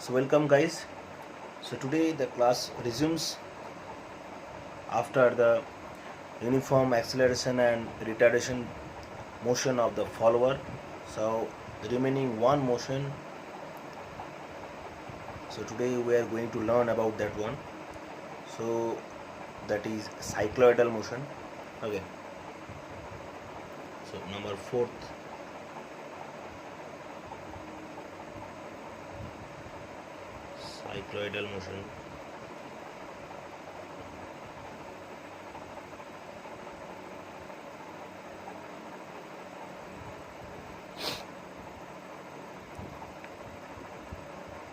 So welcome guys. So today the class resumes after the uniform acceleration and retardation motion of the follower. So remaining one motion. So today we are going to learn about that one. So that is cycloidal motion. Okay. So number fourth. Cycloidal motion.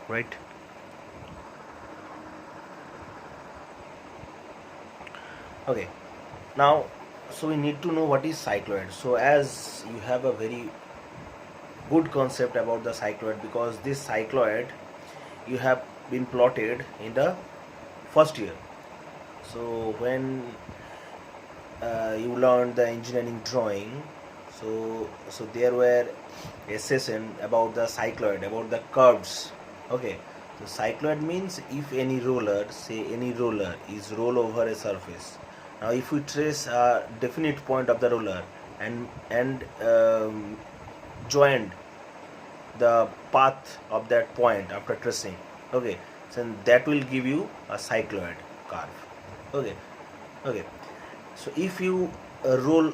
Right. Okay. Now, so we need to know what is cycloid. So as you have a very good concept about the cycloid, because this cycloid you have been plotted in the first year. So when you learned the engineering drawing, so there were a session about the cycloid, about the curves. Okay, so cycloid means if any roller, say any roller is roll over a surface. Now if we trace a definite point of the roller and joined the path of that point after tracing, okay, so that will give you a cycloid curve. Okay. Okay, so if you roll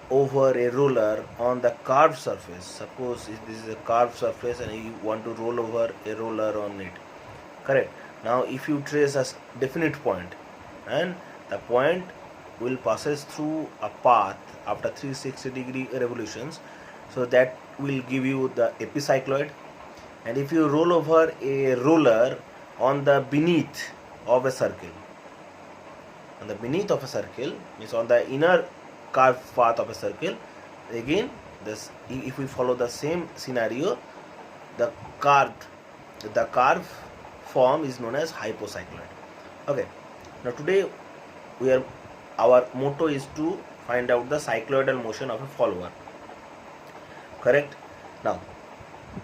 over a roller on the curved surface, suppose if this is a curved surface and you want to roll over a roller on it, correct? Now if you trace a definite point and the point will passes through a path after 360-degree revolutions, so that will give you the epicycloid. And if you roll over a roller on the beneath of a circle, on the beneath of a circle means on the inner curved path of a circle, again this, if we follow the same scenario, the curve form is known as hypocycloid. Okay, now today our motto is to find out the cycloidal motion of a follower, correct? Now,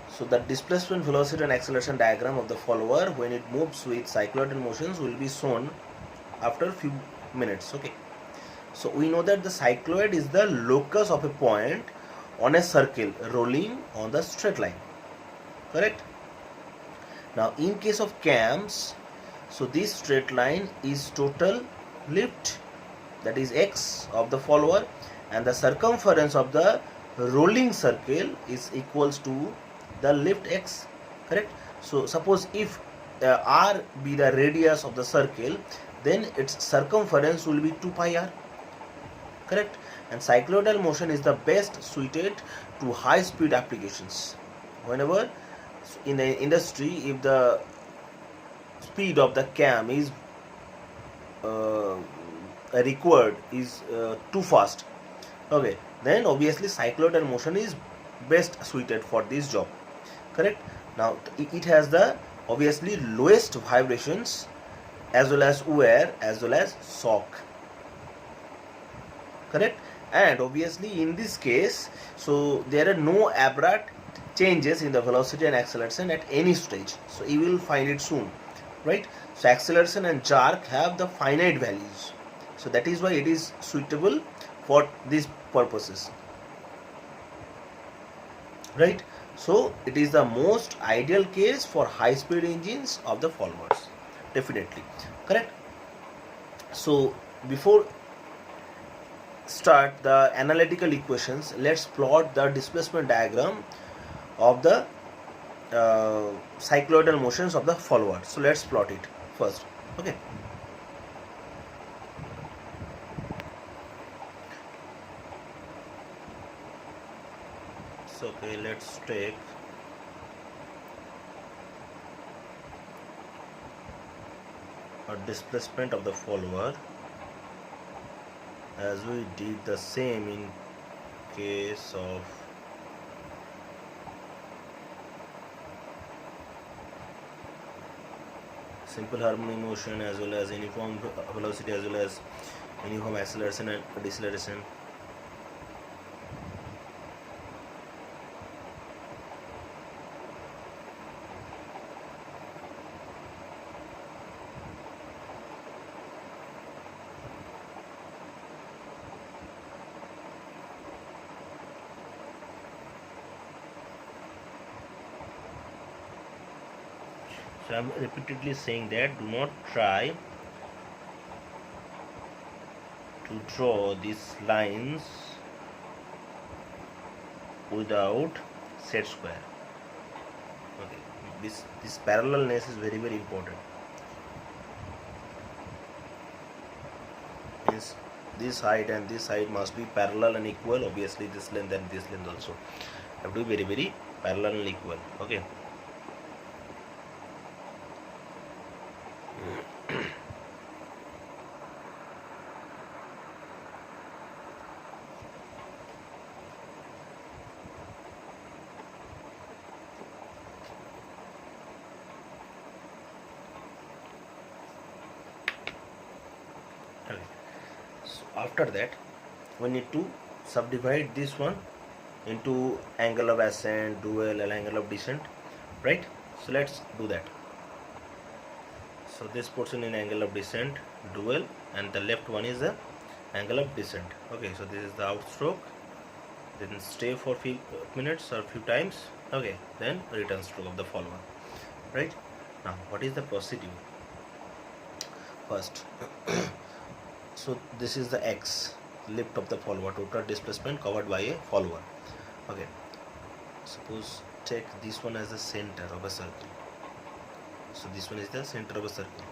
so the displacement, velocity and acceleration diagram of the follower when it moves with cycloidal motions will be shown after a few minutes. Okay, so we know that the cycloid is the locus of a point on a circle rolling on the straight line, correct? Now in case of cams, so this straight line is total lift, that is x of the follower, and the circumference of the rolling circle is equals to the lift x, correct? So suppose if r be the radius of the circle, then its circumference will be 2 pi r, correct? And cycloidal motion is the best suited to high speed applications. Whenever in the industry, if the speed of the cam is required is too fast, okay, then obviously cycloidal motion is best suited for this job, correct? Now it has the obviously lowest vibrations as well as wear as well as shock, correct? And obviously in this case, so there are no abrupt changes in the velocity and acceleration at any stage, so you will find it soon, right? So acceleration and jerk have the finite values, so that is why it is suitable for these purposes, right? So it is the most ideal case for high speed engines of the followers, definitely, correct? So before start the analytical equations, let's plot the displacement diagram of the cycloidal motions of the follower. So let's plot it first. Okay, so okay, let's take a displacement of the follower as we did the same in case of simple harmonic motion as well as uniform velocity as well as uniform acceleration and deceleration. So I'm repeatedly saying that do not try to draw these lines without set square. Okay, this parallelness is very very important. Means this height and this height must be parallel and equal. Obviously this length and this length also have to be very very parallel and equal. Okay. Okay. So after that we need to subdivide this one into angle of ascent, dual, and angle of descent, right? So let's do that. So this portion in angle of descent, dual, and the left one is the angle of descent. Okay, so this is the outstroke, then stay for few minutes or few times. Okay, then return stroke of the follower, right? Now what is the procedure? First so this is the x, lift of the follower, total displacement covered by a follower. Okay, suppose take this one as the center of a circle. So this one is the center of a circle,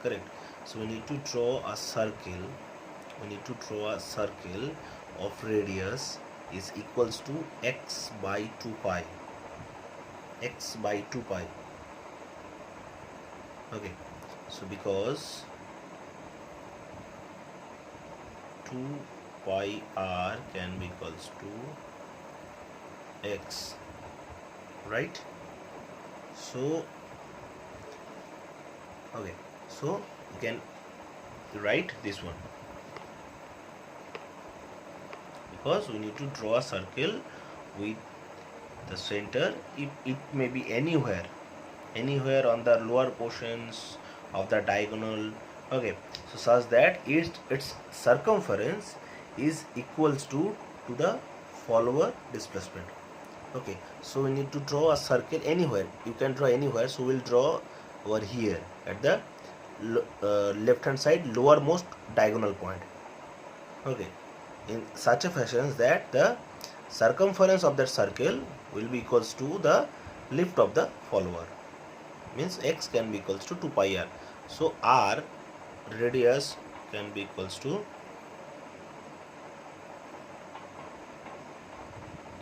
correct? So we need to draw a circle. We need to draw a circle of radius is equals to x by 2 pi. X by 2 pi. Okay, so because 2 pi r can be equals to x, right? So okay, so you can write this one, because we need to draw a circle with the center. It may be anywhere on the lower portions of the diagonal. Okay, so such that its circumference is equals to the follower displacement. Okay, so we need to draw a circle anywhere. You can draw anywhere. So we'll draw over here at the left hand side lowermost diagonal point. Okay, in such a fashion that the circumference of that circle will be equals to the lift of the follower. Means x can be equals to 2 pi r. So r, radius, can be equals to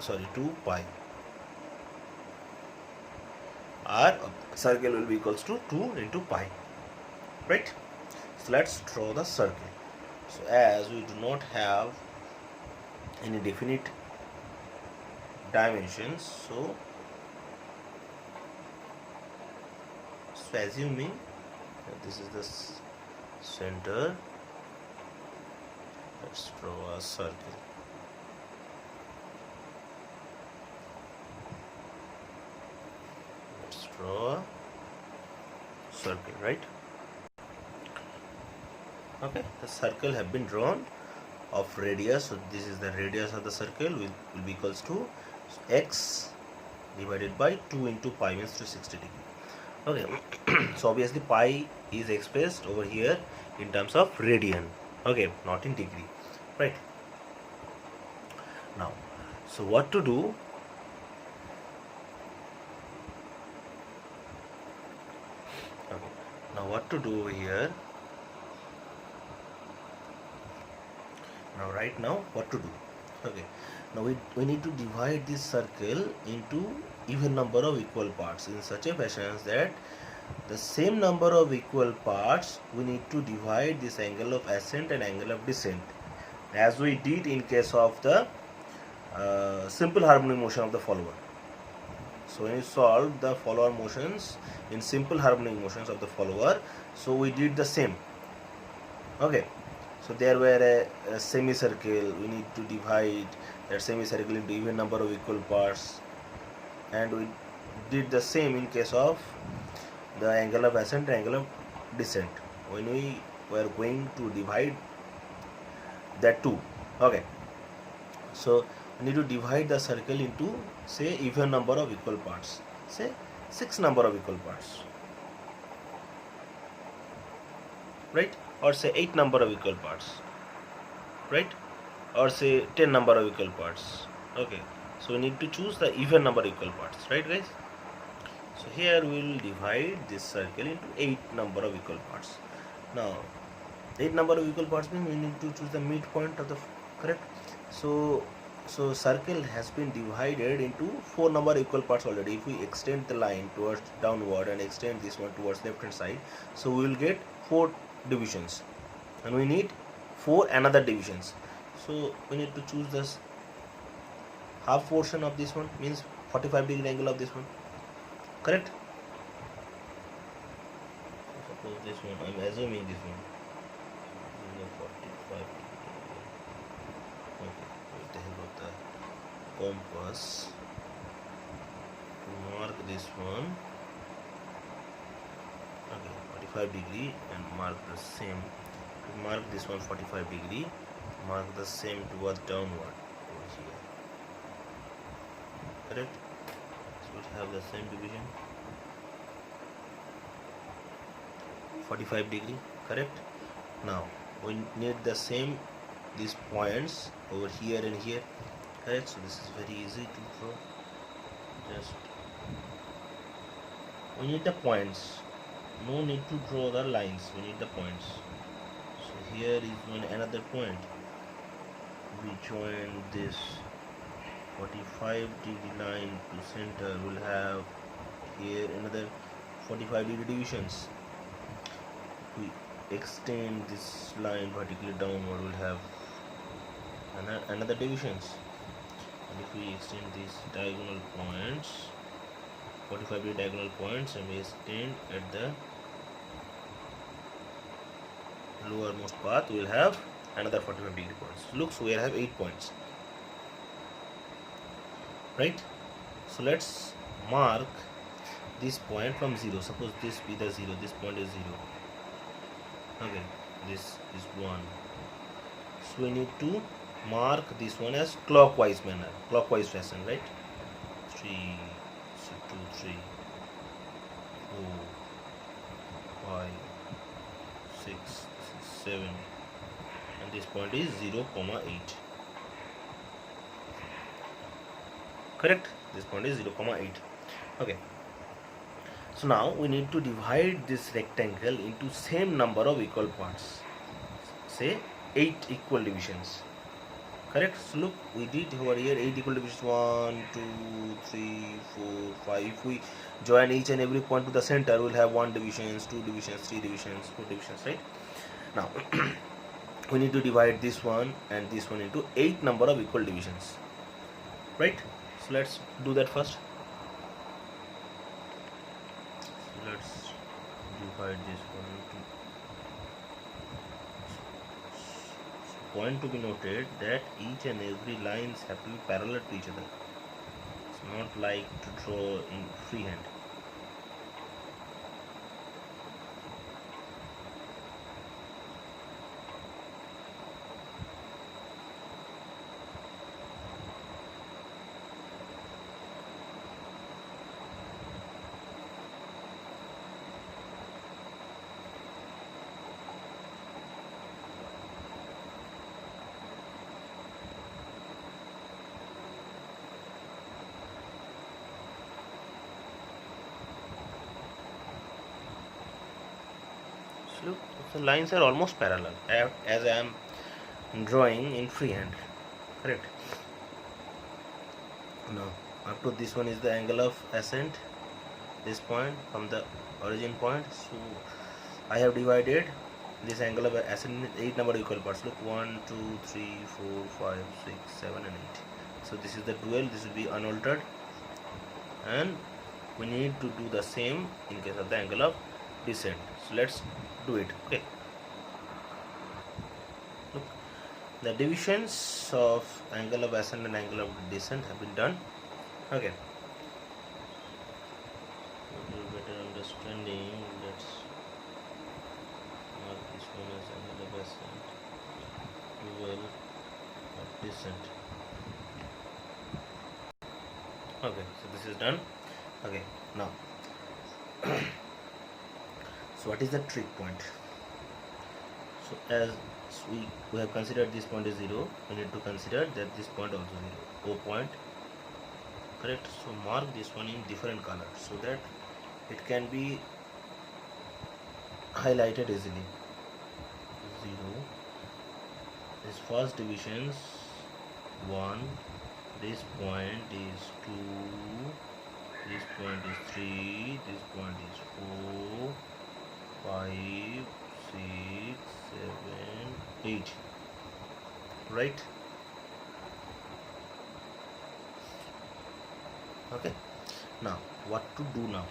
2 pi. R circle will be equals to 2 into pi, right? So let's draw the circle. So as we do not have any definite dimensions, so assuming that this is the center, let's draw a circle. Let's draw a circle, right? Okay, the circle have been drawn of radius. So this is the radius of the circle, will be equals to x divided by 2 into pi, means 360 degree. Okay, so obviously pi is expressed over here in terms of radian. Okay, not in degree, right? Now, so what to do? Okay, now what to do over here? Now right now what to do? Okay, now we need to divide this circle into even number of equal parts in such a fashion that the same number of equal parts we need to divide this angle of ascent and angle of descent, as we did in case of the simple harmonic motion of the follower. So when you solve the follower motions in simple harmonic motions of the follower, so we did the same. Okay, so there were a semicircle. We need to divide that semicircle into even number of equal parts, and we did the same in case of the angle of ascent and angle of descent when we were going to divide that two. Okay, so we need to divide the circle into say even number of equal parts. Say 6 number of equal parts, right? Or say 8 number of equal parts, right? Or say 10 number of equal parts. Okay, so we need to choose the even number of equal parts, right guys? So here we will divide this circle into 8 number of equal parts. Now 8 number of equal parts means we need to choose the midpoint of the correct. So circle has been divided into 4 number of equal parts already. If we extend the line towards downward and extend this one towards left hand side, so we will get 4 divisions, and we need 4 another divisions. So we need to choose this half portion of this one, means 45-degree angle of this one, correct? So suppose this one, I am assuming this one is a 45 degree. Okay, with the help of the compass to mark this one. Okay, 45 degree, and mark the same. To mark this one 45 degree, mark the same towards downward over here, correct? So we have the same division, 45 degree, correct? Now we need the same these points over here and here, correct? So this is very easy to draw. Just we need the points, no need to draw the lines, we need the points. So here is one another point. We join this 45-degree line to center. We'll have here another 45-degree divisions. We extend this line vertically downward, we'll have another divisions. And if we extend these diagonal points, 45-degree diagonal points, and we extend at the lowermost path, we will have another 45-degree points. Look, so we have 8 points, right? So let's mark this point from 0. Suppose this be the 0, this point is 0. Okay, this is 1. So we need to mark this one as clockwise manner, clockwise fashion, right? 3, 2, 3, 4, 5, 6, 7, and this point is 0, 8. Correct? This point is 0, 8. Okay. So now we need to divide this rectangle into same number of equal parts. Say 8 equal divisions. Correct? So look, we did over here 8 equal divisions. 1, 2, 3, 4, 5. If we join each and every point to the center, we will have 1 divisions, 2 divisions, 3 divisions, 4 divisions, right? Now we need to divide this one and this one into 8 number of equal divisions, right? So let's do that first. So let's divide this one into, point to be noted that each and every lines have to be parallel to each other. It's not like to draw in freehand. Look, the lines are almost parallel as I am drawing in freehand, correct? Now up to this one is the angle of ascent, this point from the origin point. So I have divided this angle of ascent in 8 number of equal parts. Look, 1, 2, 3, 4, 5, 6, 7 and 8. So this is the dual, this will be unaltered, and we need to do the same in case of the angle of descent. So let's do it. Okay, look, the divisions of angle of ascent and angle of descent have been done. Okay, for a better understanding, let's mark this one as angle of ascent, dual of descent. Okay, so this is done. Okay, now So what is the trig point? So as we have considered this point is 0, we need to consider that this point also 0, O point, correct? So mark this one in different color so that it can be highlighted easily. 0, this first divisions 1, this point is 2, this point is 3, this point is 4, 5, 6, 7, 8, right? Okay, now what to do now?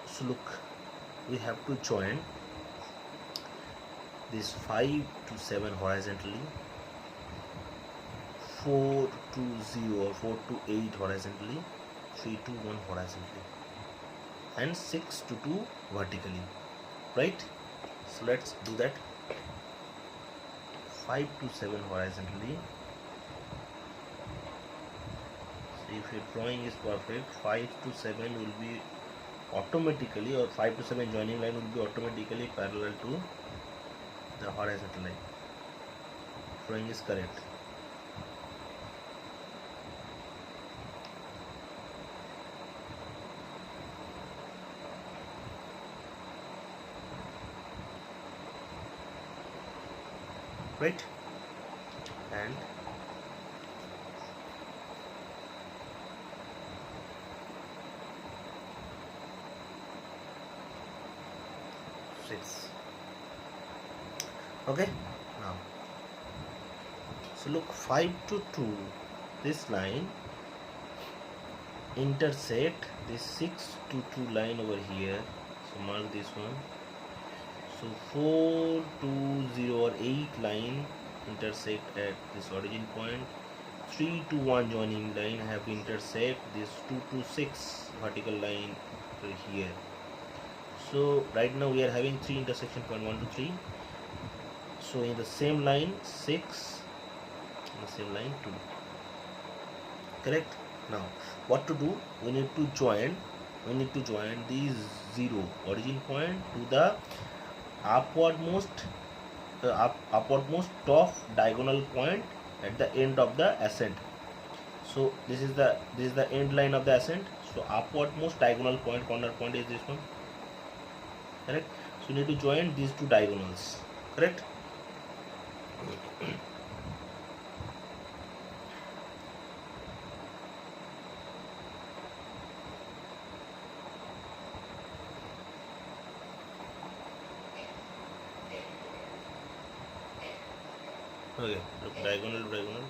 So look, we have to join this 5 to 7 horizontally, 4 to 0 or 4 to 8 horizontally, 3 to 1 horizontally, and 6 to 2 vertically, right? So let's do that. 5 to 7 horizontally. So if your drawing is perfect, 5 to 7 will be automatically, or 5 to 7 joining line will be automatically parallel to the horizontal line. Drawing is correct. Right? And six. Okay, now so look, 5 to 2, this line intersect this 6 to 2 line over here, so mark this one. So 4 to 0 or 8 line intersect at this origin point. 3 to 1 joining line have to intersect this 2 to 6 vertical line over here. So right now we are having 3 intersection point, 1 to 3. So in the same line 6, in the same line 2, correct? Now what to do? We need to join these 0 origin point to the upwardmost top diagonal point at the end of the ascent. So this is the end line of the ascent. So upwardmost diagonal point, corner point is this one, correct? So you need to join these two diagonals, correct? Okay, look, diagonal to diagonal.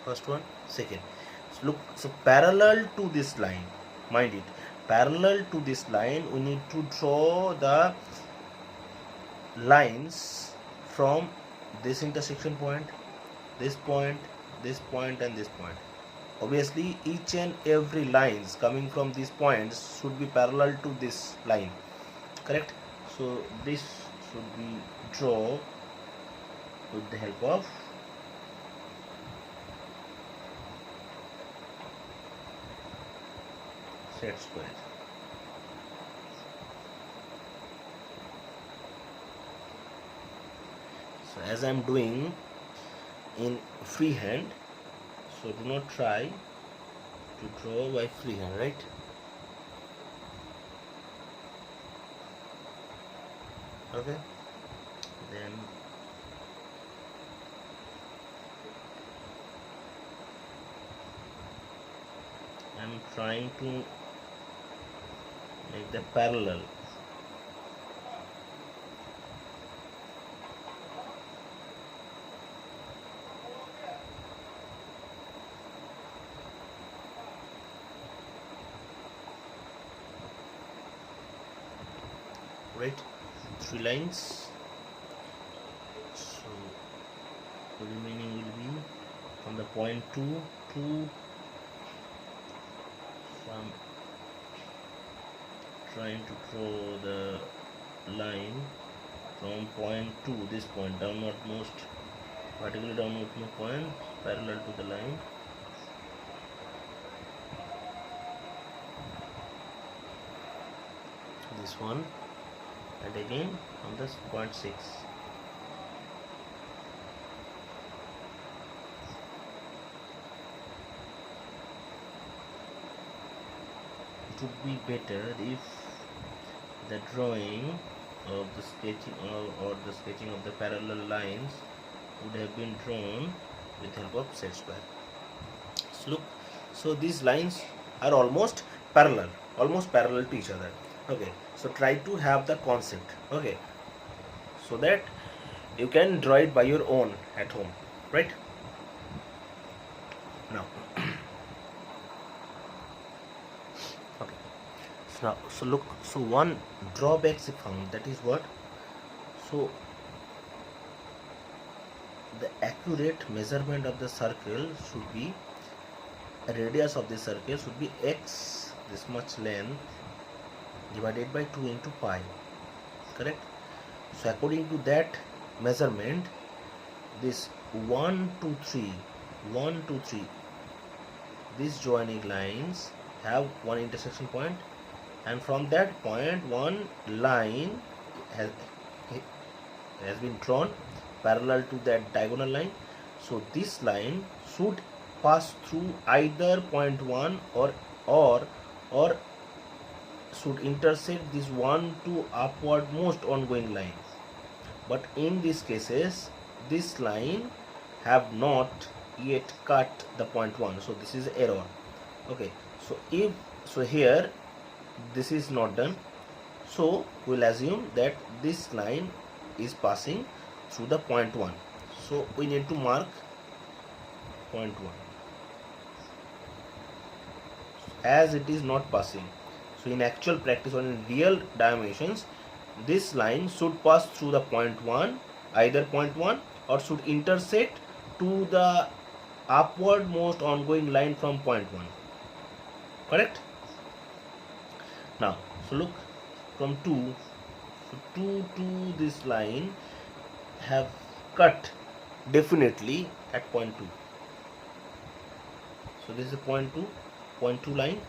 First one, second. So look, so parallel to this line, mind it, parallel to this line, we need to draw the lines from this intersection point, this point, this point, and this point. Obviously, each and every lines coming from these points should be parallel to this line, correct? So this should be drawn with the help of set square. So as I am doing in freehand, so do not try to draw by freehand, right? Okay, then I'm trying to make the parallel. Right, 3 lines. So the remaining will be from the point 2 to, so I'm trying to draw the line from point 2, this point, downwardmost, vertically downwardmost point parallel to the line. this one, and again on this 0.6. It would be better if the drawing of the sketching or the sketching of the parallel lines would have been drawn with help of set square. So look, so these lines are almost parallel to each other. Okay, so try to have the concept, okay, so that you can draw it by your own at home, right? Now okay, so look, so one drawback is found, that is what, so the accurate measurement of the circle should be, radius of the circle should be x, this much length, divided by 2 into pi, correct? So according to that measurement, this 1 2 3 these joining lines have one intersection point, and from that point one line has been drawn parallel to that diagonal line. So this line should pass through either point 1 or should intersect this 1 to upwardmost ongoing lines. But in these cases, this line have not yet cut the point 1, so this is error. Okay, so if so here this is not done, so we'll assume that this line is passing through the point 1, so we need to mark point 1 as it is not passing. So in actual practice or in real dimensions, this line should pass through the point 1, either point 1, or should intersect to the upwardmost ongoing line from point 1, correct? Now so look, from 2, so 2 to this line have cut definitely at point 2. So this is a point 2 line,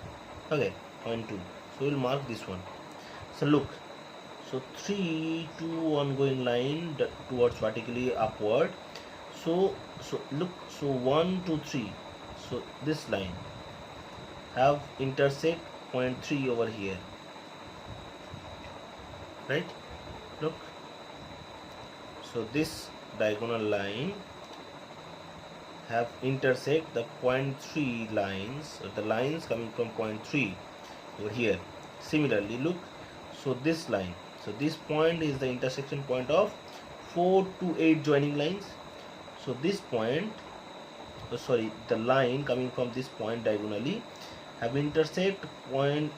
okay, point 2. So we'll mark this one. So look, so 3 to ongoing line towards vertically upward. So look, so 1 2 3, so this line have intersect point 3 over here, right? Look, so this diagonal line have intersect the point 3 lines, so the lines coming from point 3 over here. Similarly, look, so this line, so this point is the intersection point of 4 to 8 joining lines. So this point, the line coming from this point diagonally have intersect point,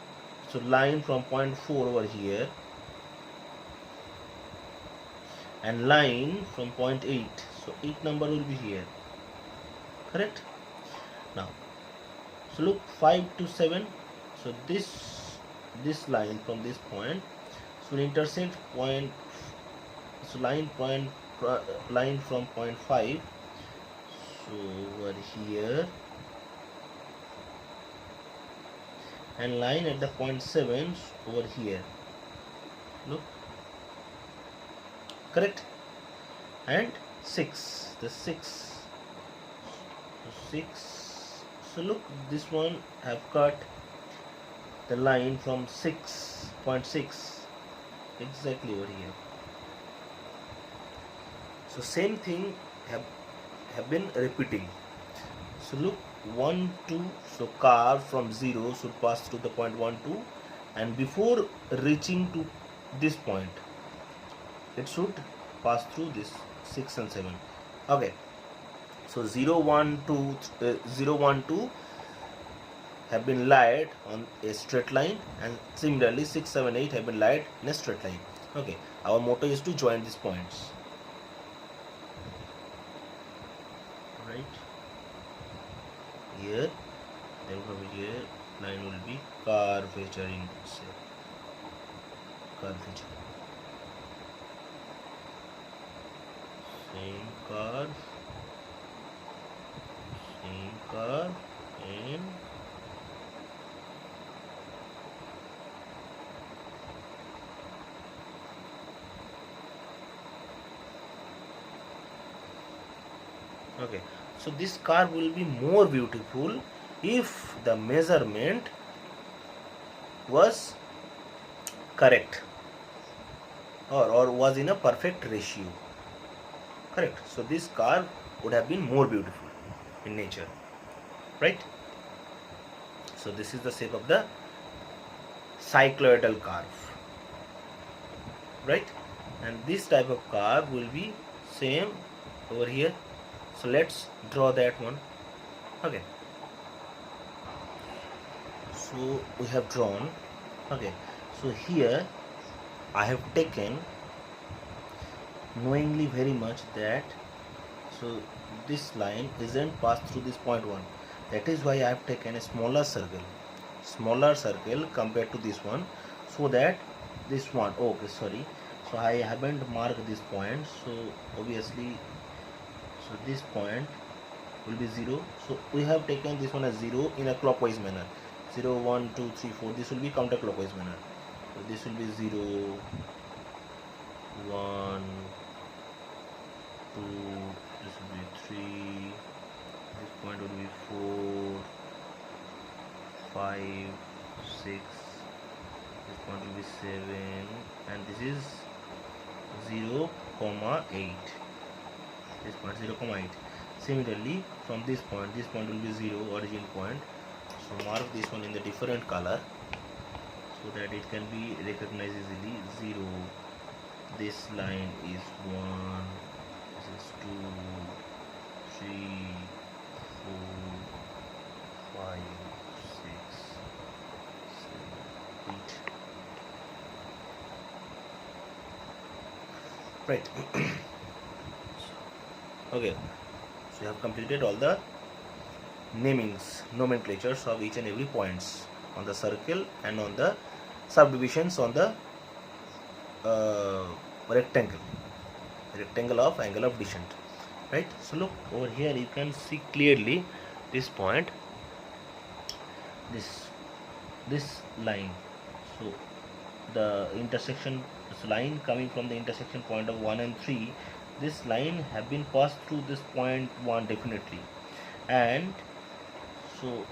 so line from point 4 over here and line from point 8, so 8 number will be here, correct? Now so look, 5 to 7, so this line from this point should intersect point, so line from point 5, so over here, and line at the point 7 over here, look, correct? And 6, the 6, so look, this one have cut the line from 6.6 exactly over here. So same thing have been repeating. So look, 1 2, so curve from 0 should pass through the point 1 2, and before reaching to this point it should pass through this 6 and 7. Okay, so 0 1 2 have been laid on a straight line, and similarly 6 7 8 have been laid in a straight line. Okay, our motto is to join these points, right? Here, then from here line will be curvature in shape, curvature, same curve, and Okay, so this curve will be more beautiful if the measurement was correct, or was in a perfect ratio. Correct. So this curve would have been more beautiful in nature, right? So this is the shape of the cycloidal curve, right? And this type of curve will be same over here. So let's draw that one. Okay, so we have drawn. Okay, so here I have taken, knowingly very much, that so this line isn't passed through this point 1. That is why I have taken a smaller circle compared to this one, so that this one, oh, okay, sorry, so I haven't marked this point, so obviously, so this point will be 0. So we have taken this one as 0 in a clockwise manner. 0, 1, 2, 3, 4. This will be counterclockwise manner. So this will be 0, 1, 2, this will be 3, this point will be 4, 5, 6, this point will be 7, and this is 0, 8. This point 0, 8. Similarly, from this point will be 0, origin point. So mark this one in the different color so that it can be recognized easily. 0, this line is 1, this is 2, 3, 4, 5, 6, 7, 8. Right. Okay, so you have completed all the nomenclatures of each and every points on the circle and on the subdivisions on the rectangle of angle of descent, right? So look over here, you can see clearly this point, this line. So the intersection, this line coming from the intersection point of 1 and 3, this line have been passed through this point 1 definitely, and so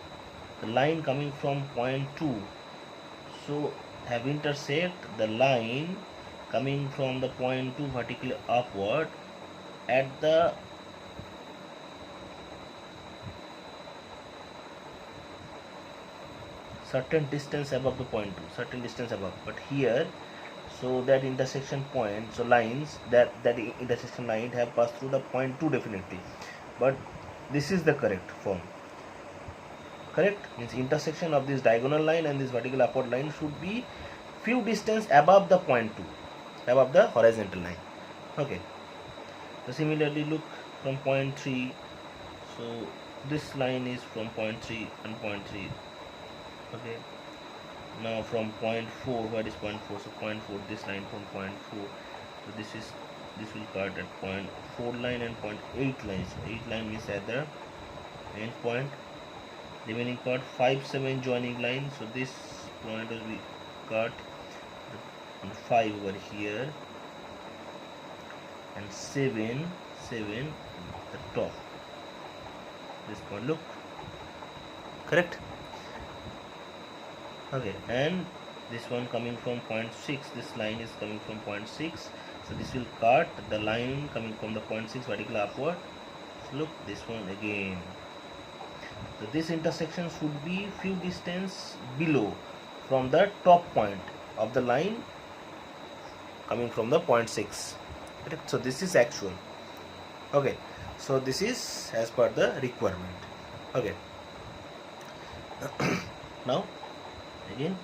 the line coming from point 2, so have intersect the line coming from the point 2 vertically upward at the certain distance above the point 2, certain distance above. But here, so that intersection point, so lines that intersection line have passed through the point 2 definitely, but this is the correct form. Correct means intersection of this diagonal line and this vertical upward line should be few distance above the point 2, above the horizontal line. Okay, so similarly look from point 3, so this line is from point 3 and point 3. Okay, now from point 4, what is point 4? So point 4, this line from point 4, so this will cut at point 4 line and point 8 line. So 8 line means at the end point. Remaining part 5, 7 joining line, so this point will be cut, 5 over here, and 7 the top, this point, look, correct. Okay, and this one coming from point 6, this line is coming from point 6, so this will cut the line coming from the point 6 vertical upward. So look, this one again. So this intersection should be few distance below from the top point of the line coming from the point 6. Correct? So this is actual. Okay, so this is as per the requirement. Okay. Now again,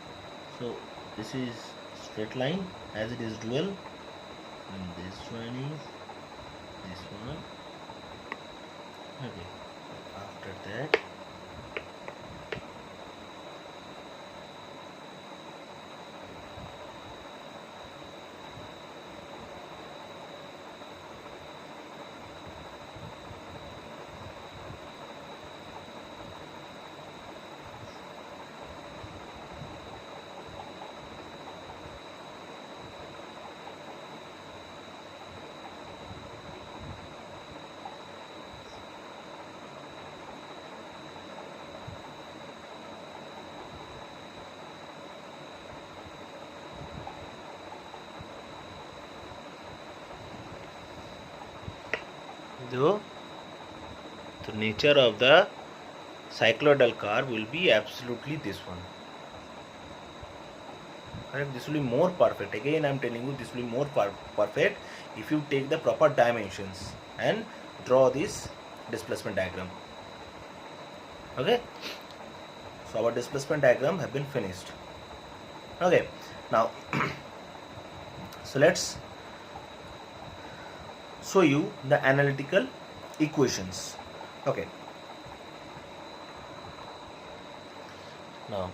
so this is straight line as it is dual, and this one is this one. Okay, after that, So the nature of the cycloidal curve will be absolutely this one. Correct? This will be more perfect. Again, I am telling you, this will be more perfect if you take the proper dimensions and draw this displacement diagram. Okay. So our displacement diagram have been finished. Okay. Now, so let's show you the analytical equations. Okay. Now,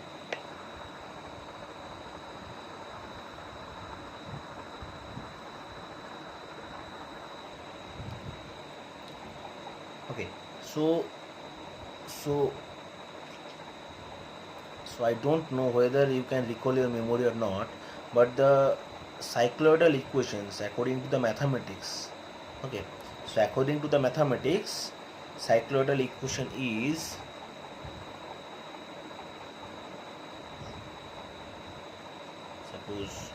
okay, so I don't know whether you can recall your memory or not, but the cycloidal equations according to the mathematics. Okay, so according to the mathematics, cycloidal equation is suppose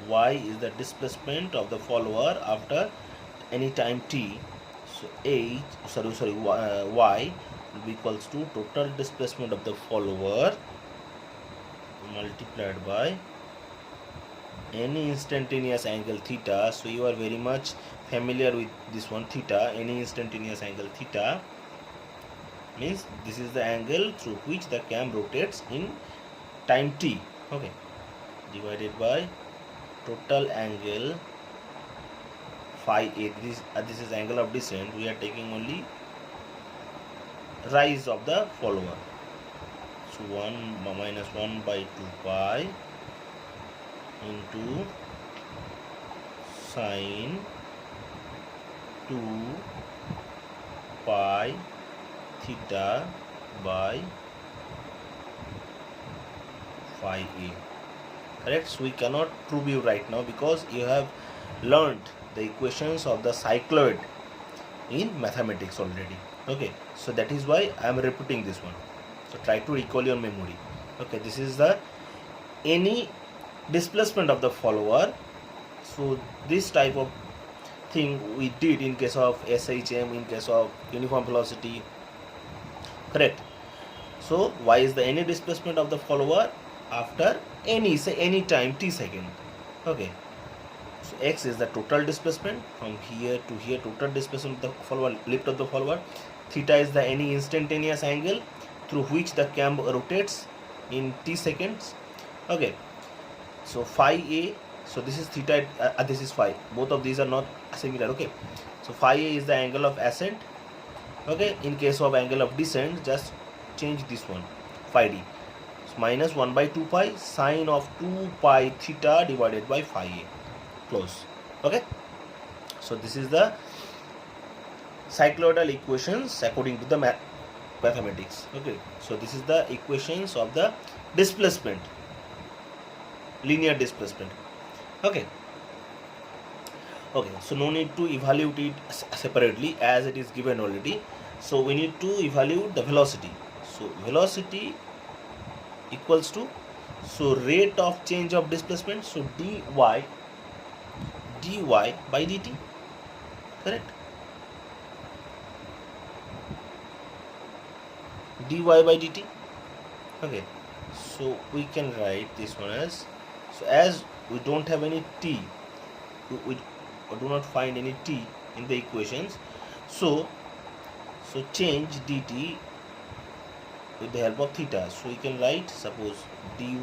y is the displacement of the follower after any time t. So y will be equals to total displacement of the follower multiplied by any instantaneous angle theta. So you are very much familiar with this one, theta. Any instantaneous angle theta means this is the angle through which the cam rotates in time t. Okay, divided by total angle phi a. This is angle of descent. We are taking only rise of the follower. So 1 minus 1 by 2 pi into sine 2 pi theta by phi a. Correct? So we cannot prove you right now because you have learned the equations of the cycloid in mathematics already. Okay, so that is why I am repeating this one. So try to recall your memory. Okay, this is the any displacement of the follower. So this type of thing we did in case of SHM, in case of uniform velocity. Correct? So y is the any displacement of the follower after any, say any time t second. Okay, so x is the total displacement from here to here, total displacement of the follower, lift of the follower. Theta is the any instantaneous angle through which the cam rotates in t seconds. Okay, so phi a, so this is theta, this is phi, both of these are not similar. Okay, so phi a is the angle of ascent. Okay, in case of angle of descent, just change this one, phi d. So minus 1 by 2 pi sine of 2 pi theta divided by phi a. Close. Okay, so this is the cycloidal equations according to the mathematics. Okay, so this is the equations of the displacement, linear displacement. Okay, so no need to evaluate it separately as it is given already. So we need to evaluate the velocity. So velocity equals to, so rate of change of displacement, so dy by dt. Correct? dy by dt. Okay, so we can write this one as, so as we don't have any t, we do not find any t in the equations, so change dt with the help of theta. So we can write, suppose dy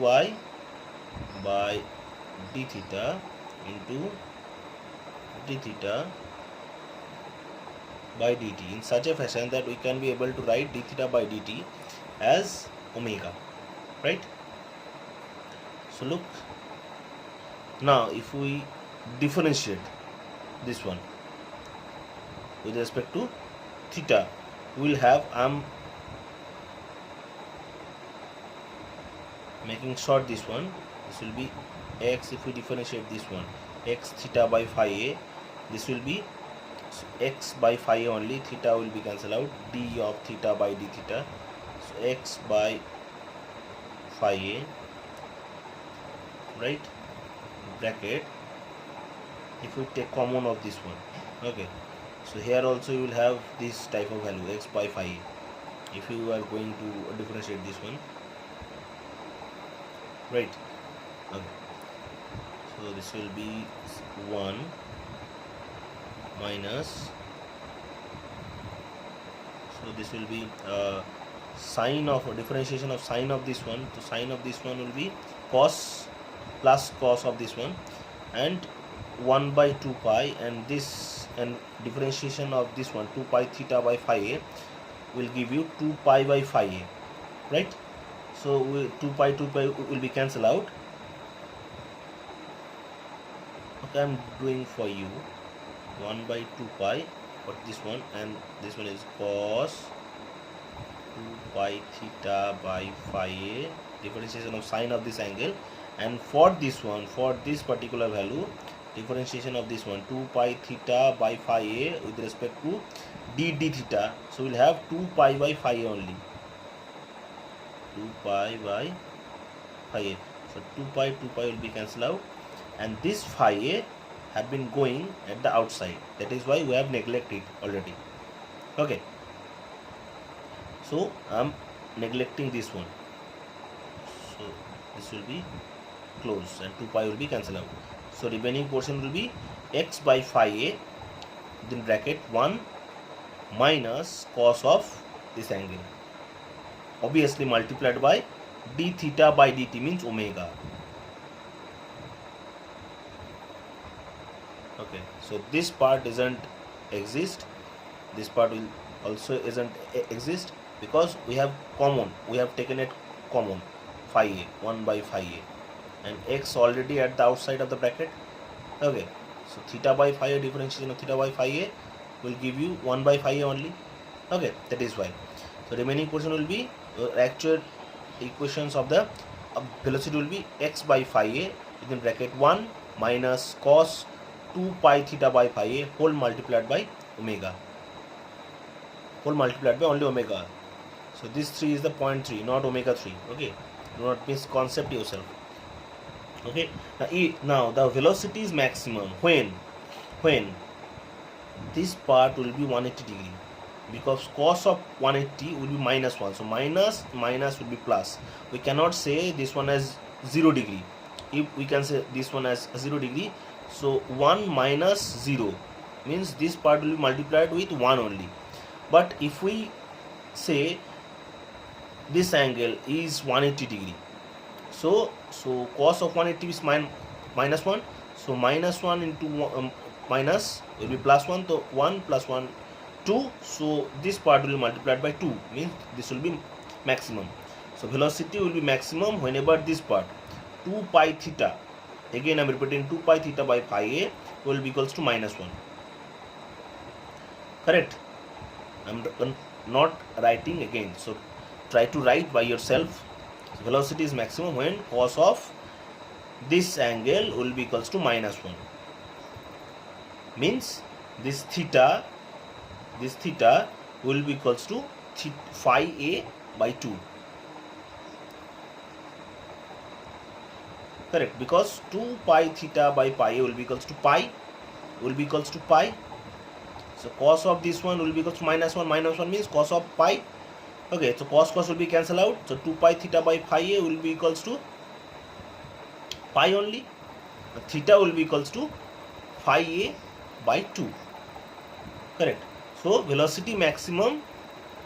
by d theta into d theta by dt in such a fashion that we can be able to write d theta by dt as omega, right? So look, now if we differentiate this one with respect to theta, we will have, I am making short this one, this will be x. If we differentiate this one, x theta by phi a, this will be x by phi a only, theta will be cancelled out, d of theta by d theta, so x by phi a, right, bracket if we take common of this one, okay, so here also you will have this type of value x by phi a if you are going to differentiate this one, right? Okay, so this will be 1 minus, so this will be sine of differentiation of sine of this one, so sine of this one will be cos plus cos of this one, and 1 by 2 pi, and this, and differentiation of this one 2 pi theta by phi a will give you 2 pi by phi a, right? So 2 pi will be cancelled out. Okay, I'm doing for you 1 by 2 pi for this one, and this one is cos 2 pi theta by phi a, differentiation of sine of this angle, and for this one, for this particular value, differentiation of this one 2 pi theta by phi a with respect to d theta, so we'll have 2 pi by phi a only, 2 pi by phi a, so 2 pi will be cancelled out, and this phi a have been going at the outside, that is why we have neglected already. Okay, so I'm neglecting this one, so this will be closed and 2 pi will be cancelled out. So remaining portion will be x by phi a within bracket 1 minus cos of this angle, obviously multiplied by d theta by dt, means omega. Okay, so this part doesn't exist, this part will also isn't exist, because we have common, we have taken it common, phi a, 1 by phi a, and x already at the outside of the bracket. Okay, so theta by phi a, differentiation of theta by phi a will give you 1 by phi a only. Okay, that is why. So remaining portion will be actual equations of the velocity will be x by phi a within bracket 1 minus cos 2 pi theta by phi a whole multiplied by omega, whole multiplied by only omega. So this 3 is the 0.3, not omega 3. Okay, do not misconcept yourself. Okay, now the velocity is maximum when this part will be 180 degree, because cos of 180 will be minus 1, so minus will be plus. We cannot say this one as 0 degree. If we can say this one as 0 degree, so 1 minus 0 means this part will be multiplied with 1 only. But if we say this angle is 180 degree, so cos of 180 is minus 1, so minus 1 into minus will be plus 1, so 1 plus 1 2, so this part will be multiplied by 2, means this will be maximum. So velocity will be maximum whenever this part 2 pi theta, again I am repeating, 2 pi theta by phi a will be equals to minus 1. Correct? I am not writing again, so try to write by yourself. So velocity is maximum when cos of this angle will be equals to minus 1, means this theta will be equals to phi a by 2. Correct, because 2 pi theta by pi a will be equals to pi, so cos of this one will be equals to minus 1 means cos of pi. Okay, so cos will be cancelled out, so 2 pi theta by phi a will be equals to pi only, theta will be equals to phi a by 2. Correct. So velocity maximum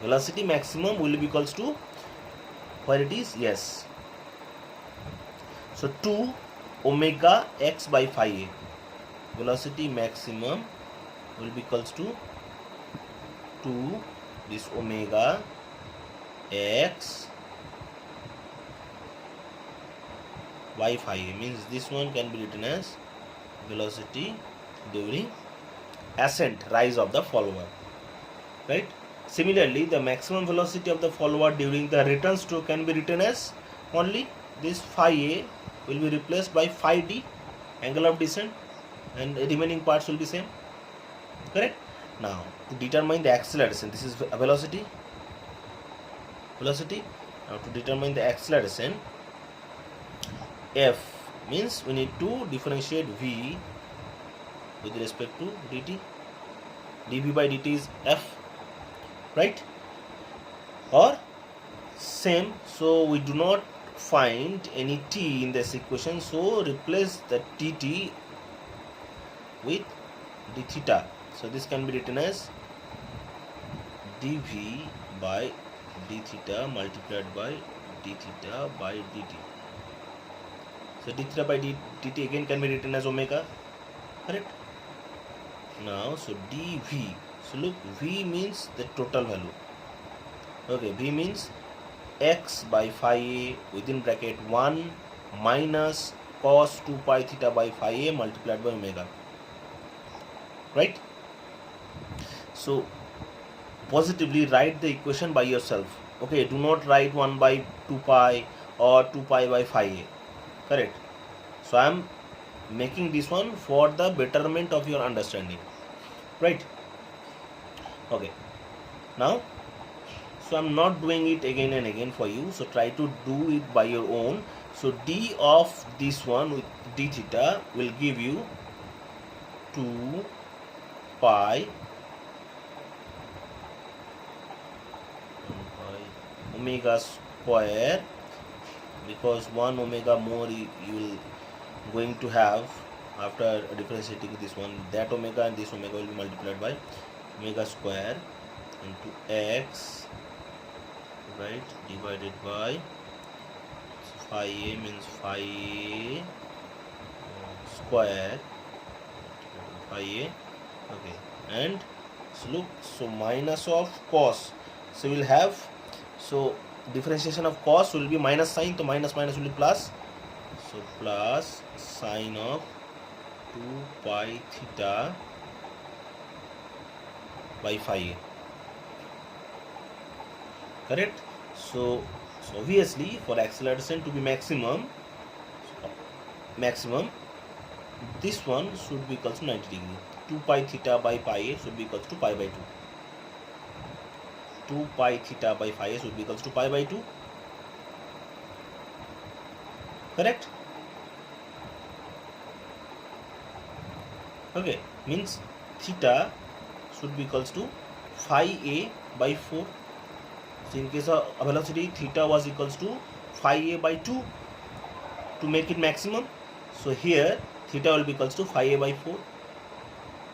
will be equals to, where it is, yes, so 2 omega x by phi a, velocity maximum will be equals to 2 this omega x by phi a, means this one can be written as velocity during ascent, rise of the follower, right? Similarly, the maximum velocity of the follower during the return stroke can be written as only this phi a will be replaced by phi d, angle of descent, and the remaining parts will be same. Correct? Now to determine the acceleration, this is velocity. Now to determine the acceleration, f means we need to differentiate v with respect to dt. dv by dt is f, right? Or same, so we do not find any t in this equation, so replace the dt with d theta. So this can be written as dv by d theta multiplied by d theta by dt. So d theta by dt again can be written as omega, correct? Now, so dv, so look, v means the total value. Okay, v means x by phi a within bracket 1 minus cos 2 pi theta by phi a multiplied by omega, right? So positively write the equation by yourself. Okay, do not write 1 by 2 pi or 2 pi by phi a, correct? So I am making this one for the betterment of your understanding, right? Okay, now, so I'm not doing it again and again for you, so try to do it by your own. So d of this one with d theta will give you 2 pi omega square, because 1 omega more you will going to have after differentiating this one, that omega and this omega will be multiplied by omega square into x, right, divided by phi a means phi a square phi a, okay, and so look, so minus of cos, so we'll have, so differentiation of cos will be minus sign, so minus minus will be plus, so plus sine of 2 pi theta by phi a, correct? So obviously for acceleration to be maximum, this one should be equals to 90 degree. 2 pi theta by pi a should be equals to pi by 2. 2 pi theta by phi a should be equals to pi by 2, correct? Okay, means theta should be equals to phi a by 4. So in case of velocity, theta was equals to phi a by 2 to make it maximum. So here theta will be equals to phi a by 4.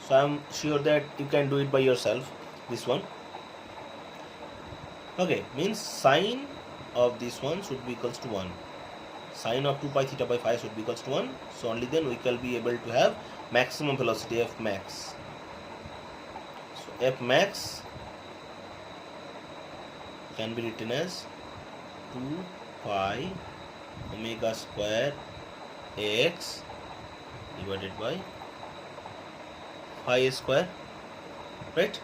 So I am sure that you can do it by yourself, this one. Okay, means sine of this one should be equals to 1. Sine of 2 pi theta by phi should be equals to 1. So only then we can be able to have maximum velocity f max. So f max can be written as 2 pi omega square x divided by phi a square, right?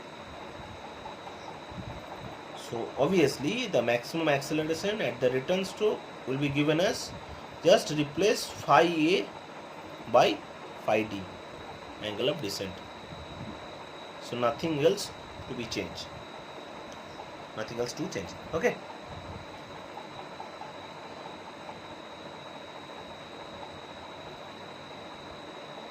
So obviously the maximum acceleration at the return stroke will be given as, just replace phi a by phi d, angle of descent. So nothing else to be changed, nothing else to change, okay?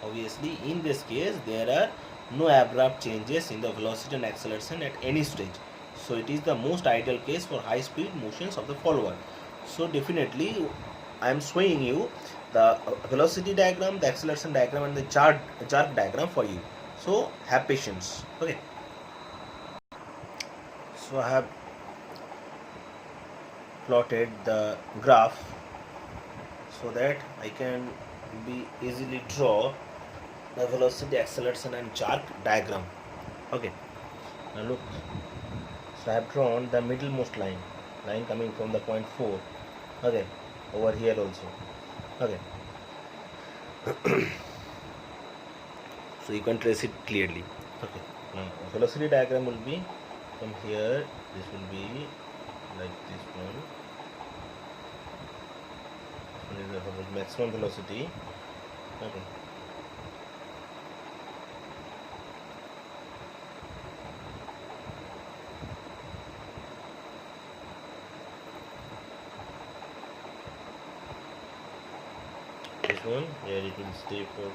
Obviously in this case there are no abrupt changes in the velocity and acceleration at any stage, so it is the most ideal case for high speed motions of the follower. So definitely I am showing you the velocity diagram, the acceleration diagram and the jerk diagram for you, so have patience, okay? So I have plotted the graph so that I can be easily draw the velocity, acceleration and jerk diagram, okay? Now look, so I have drawn the middlemost line coming from the point 4, okay, over here also, okay? So you can trace it clearly, okay? Now velocity diagram will be from here, this will be like this one. This one is the maximum velocity, okay? This one, here it will stay for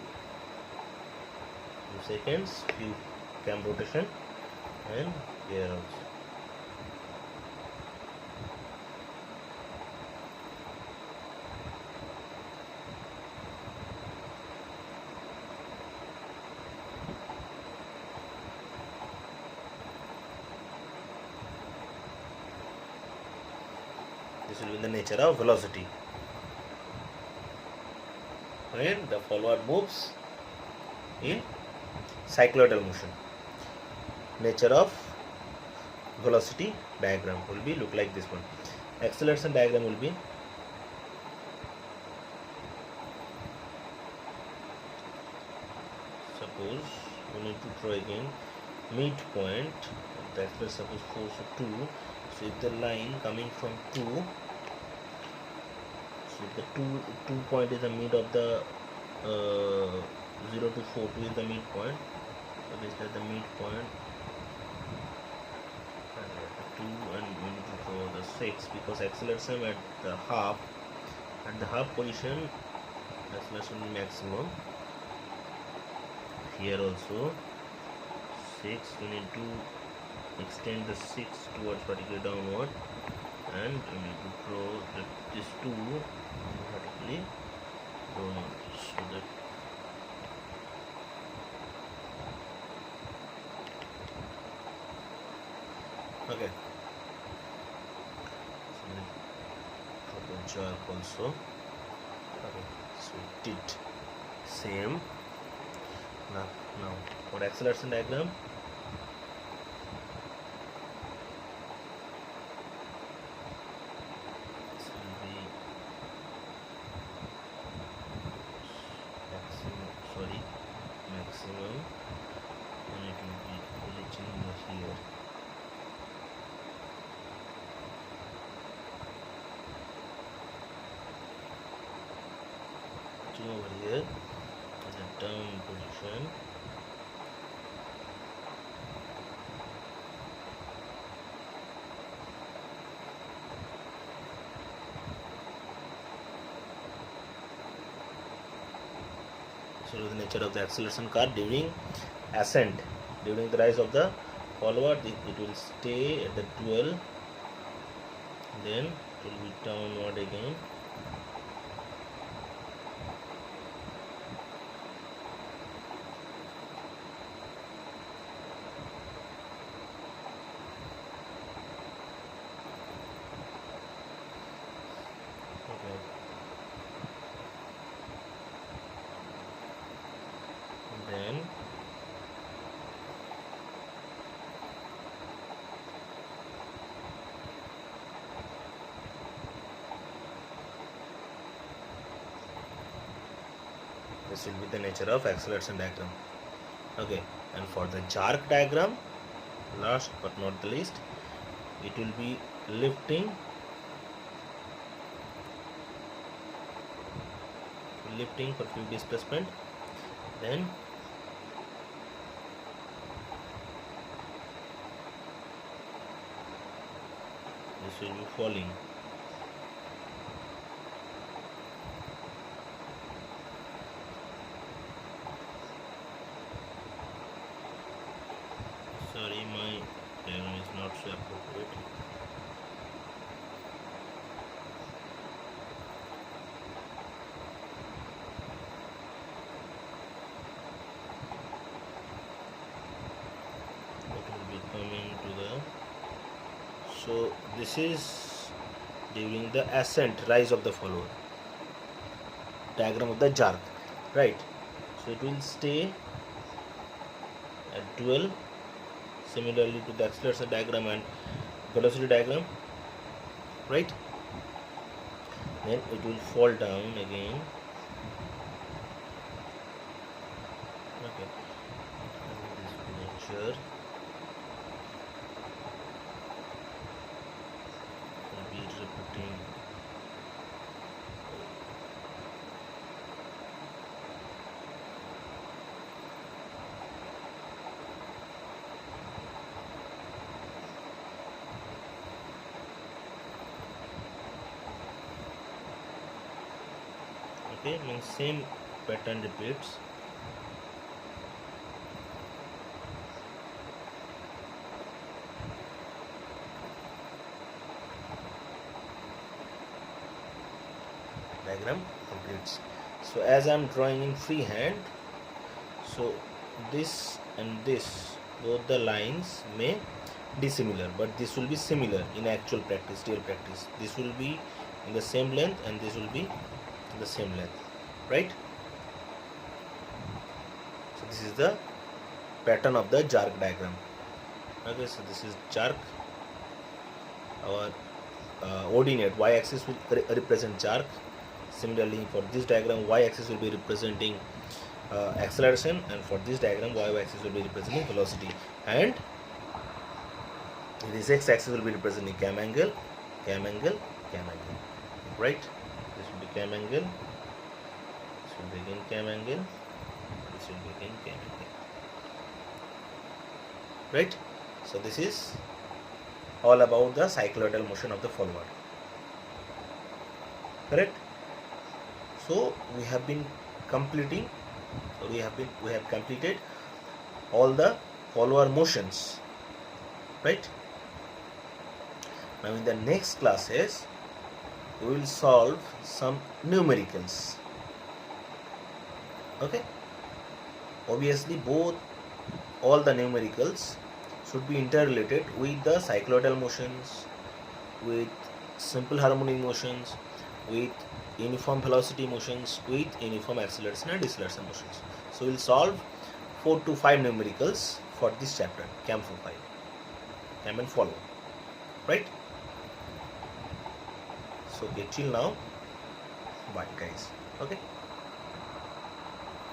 few seconds, few cam rotation, and here also. This will be the nature of velocity. When the follower moves in cycloidal motion, nature of velocity diagram will be look like this one. Acceleration diagram will be suppose we need to draw again midpoint of the acceleration, suppose force of 2. So if the line coming from 2, so the 2 point is the mid of the 0 to 4, 2 is the midpoint, so this is the midpoint, and 2, and we need to draw the 6 because acceleration at the half position acceleration will be maximum. Here also 6, we need to extend the 6 towards vertically downward, and we need to draw this 2 vertically downward, so that okay. So drop a jerk also. Okay, so it did same. Now for acceleration diagram, this will be maximum, and it will be reaching here. Over here is a down position. So the nature of the acceleration curve during ascent, during the rise of the follower, it will stay at the 12, then it will be downward again. Then this will be the nature of acceleration diagram. Okay, and for the jerk diagram, last but not the least, it will be lifting for few displacement, then this will be falling. Sorry, my diagram is not so appropriate. Coming to the, so this is during the ascent, rise of the follower, diagram of the jerk, right? So it will stay at 12, similarly to the acceleration diagram and velocity diagram, right? Then it will fall down again. Okay, and this nature repeating. Okay, means same pattern repeats. diagram completes. So as I am drawing in freehand, so this and this, both the lines may dissimilar, but this will be similar in actual practice, real practice. This will be in the same length and this will be in the same length, right? So this is the pattern of the Jark diagram. Okay, so this is Jark. Our ordinate y-axis will represent Jark. Similarly, for this diagram, y-axis will be representing acceleration, and for this diagram, y-axis will be representing velocity, and this x-axis will be representing cam angle, cam angle, cam angle. Right? This will be cam angle. This will be again cam angle. This will be again cam angle. Right? So this is all about the cycloidal motion of the forward. Correct? So we have been completing. We have completed all the follower motions. Right? Now in the next classes, we will solve some numericals. Okay? Obviously, all the numericals should be interrelated with the cycloidal motions, with simple harmonic motions, with uniform velocity motions, with uniform acceleration and deceleration motions. So we will solve 4 to 5 numericals for this chapter, CAM 45, CAM and follow. Right? So okay, till now, bye guys. Okay.